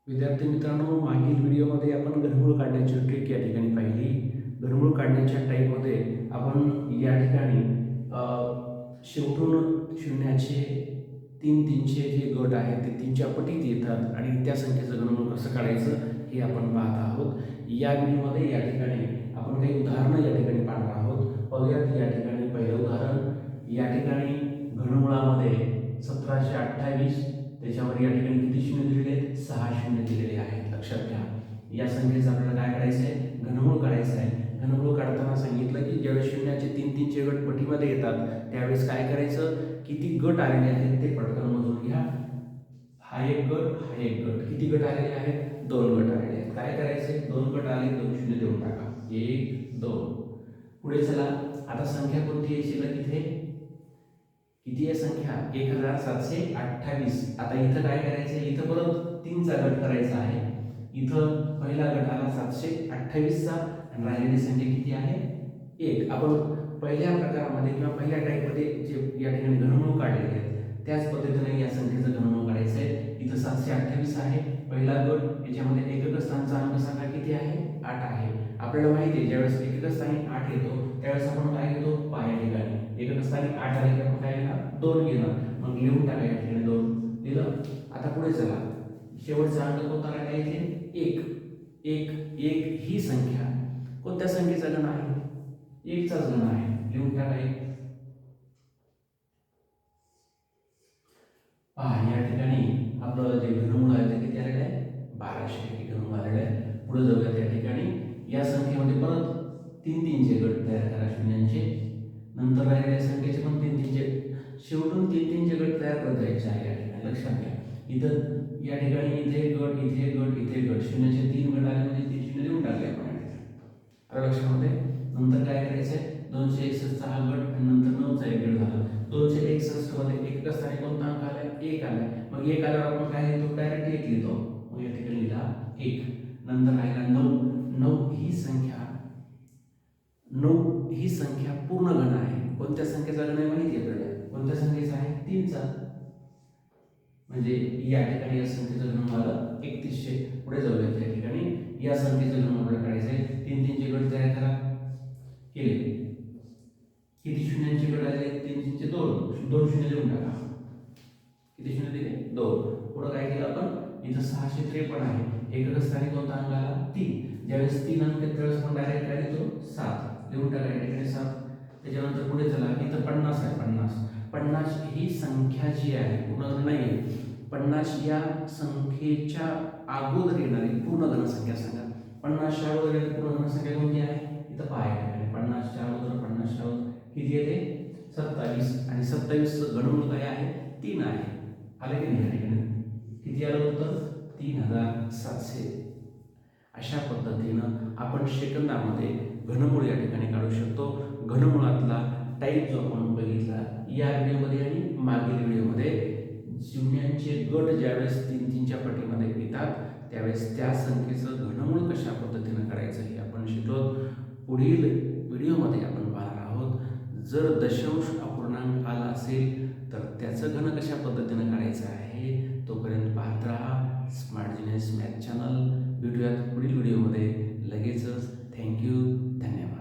विद्यार्थी मित्रांनो, मागील व्हिडिओमध्ये आपण घनमूळ काढण्याची ट्रिक या ठिकाणी पाहिली. घनमूळ काढण्याच्या टाईपमध्ये आपण या ठिकाणी शेवटून शून्याचे तीनचे जे गट आहेत ते तीनच्या पटीत येतात आणि त्या संख्येचं घनमूळ कसं काढायचं हे आपण पाहत आहोत. या व्हिडिओमध्ये या ठिकाणी आपण काही उदाहरणं या ठिकाणी पाहणार आहोत. पाहूयात या ठिकाणी पहिलं उदाहरण. या ठिकाणी घनमुळामध्ये 1728, त्याच्यावर या ठिकाणी किती शून्य दिलेले आहेत? 6 शून्य दिलेले आहेत. लक्षात घ्या, या संख्येचं आपल्याला काय करायचं आहे? घनमूळ काढायचं आहे. घनमूळ काढताना सांगितलं की ज्यावेळेस शून्याचे तीनचे गट पटीमध्ये येतात त्यावेळेस काय करायचं? किती गट आलेले आहेत ते पटकन मोजून घ्या. हा एक गट, हा एक गट. किती गट आलेले आहेत? 2 गट आलेले आहेत. काय करायचे? 2 गट आले, 2 शून्य देऊन टाका. 1 2. पुढे चला. आता संख्या कोणती यायची ना तिथे? किती आहे संख्या? 1728. आता इथं काय करायचं? इथं परत 3चा गट करायचा आहे. इथं पहिला गट आला 728चा आणि राहिलेली संख्या किती आहे? 1. आपण पहिल्या प्रकारामध्ये किंवा पहिल्या टाईपमध्ये जे या ठिकाणी घनमूळ काढलेले आहेत त्याच पद्धतीने या संख्येचं घनमूळ काढायचं आहे. इथं 728 आहे पहिला गट. याच्यामध्ये एकक स्थानचा अंक सांगा किती आहे? 8 आहे. आपल्याला माहिती आहे ज्यावेळेस एकक स्थानी 8 येतो त्यावेळेस आपण काय घेतो? पाय ठिकाणी एकक स्थानी 8 आले की आपण काय घेणार? 2 घेणार. मग लिहून टाका या ठिकाणी 2 लिहिलं. आता पुढे चला. शेवटचा अंक कोणता राहिला इथे? 1. 1 1 ही संख्या कोणत्या संख्येचा गण आहे? 1 चाच गण आहे. लिहून टाका 1. पहा या ठिकाणी आपलं जे घनमूळ आहे ते किती आलेलं आहे? 1200 हे घनमूळ आलेलं आहे. पुढे जाऊया. त्या ठिकाणी या संख्येमध्ये परत 3चे गट तयार करा शून्यांचे. नंतर राहिलेल्या संख्येचे पण 3चे शेवटून 3चे गट तयार करत जायचे आहे. या ठिकाणी लक्षात घ्या. इथं या ठिकाणी इथे गट, इथे गट, इथे गट. शून्याचे 3 गट आले म्हणजे 3 शून्य देऊन टाकले आपण. आता लक्षामध्ये नंतर काय करायचंय? 261 हा गट आणि नंतर 9चा एक गट झाला. 261 मध्ये एकक स्थानी कोणता अंक आला? 1 आला. मग 1 आल्यावर आपण काय लिहितो? डायरेक्ट 1 लिहितो. मग या ठिकाणी लिहिला 1. नंतर राहिला 9. 9 ही संख्या, 9 ही संख्या पूर्ण घन आहे. कोणत्या संख्येचा घन आहे माहिती आहे आपल्याला? कोणत्या संख्येचा आहे? 3चा. म्हणजे या ठिकाणी या संख्येचं घनमूळ आलं 3100. पुढे जाऊया. त्या ठिकाणी या संख्येचं घनमूळ आपल्याला काढायचं आहे. 3चे गट तयार करा. केले. किती शून्यांचे गट आले? 3चे 2 शून्य देऊन टाका. किती शून्य दिले? 2. पुढे काय केलं आपण? इथं 653 आहे. एकक स्थानी कोणता अंक आला? 3. ज्यावेळेस 3 अंक आहेत त्यावेळेस आपण डायरेक्ट काय लिहितो? 7 लिहून टाका या ठिकाणी 7. त्याच्यानंतर पुढे चला. इथं 50 आहे. 50 ही संख्या जी आहे पूर्ण नाही आहे. 50 या संख्येच्या अगोदर येणारी पूर्ण घनसंख्या सांगा. 50च्या अगोदर येणारी पूर्ण घनसंख्या कोणती आहे? इथं पाय आहे. 50च्या अगोदर किती येते? 27. आणि 27 घनमूळ काय आहे? 3 आहे. आले की नाही या ठिकाणी? किती आलं होतं? 3700. अशा पद्धतीनं आपण सेकंदामध्ये घनमूळ या ठिकाणी काढू शकतो. घनमुळातला टाईप जो आपण बघितला या व्हिडिओमध्ये आणि मागील व्हिडिओमध्ये, शून्यांचे गट ज्यावेळेस 3च्या पटीमध्ये येतात त्यावेळेस त्या संख्येचं घनमूळ कशा पद्धतीनं काढायचं हे आपण शिकलो. पुढील व्हिडिओमध्ये आपण पाहणार आहोत जर दशांश अपूर्णांक आला असेल तर त्याचं घन कशा पद्धतीनं काढायचं आहे. तोपर्यंत पाहत राहा स्मार्ट जीनियस मॅथ चॅनल. भेटूयात पुढील व्हिडिओमध्ये लगेचच. थँक्यू. धन्यवाद.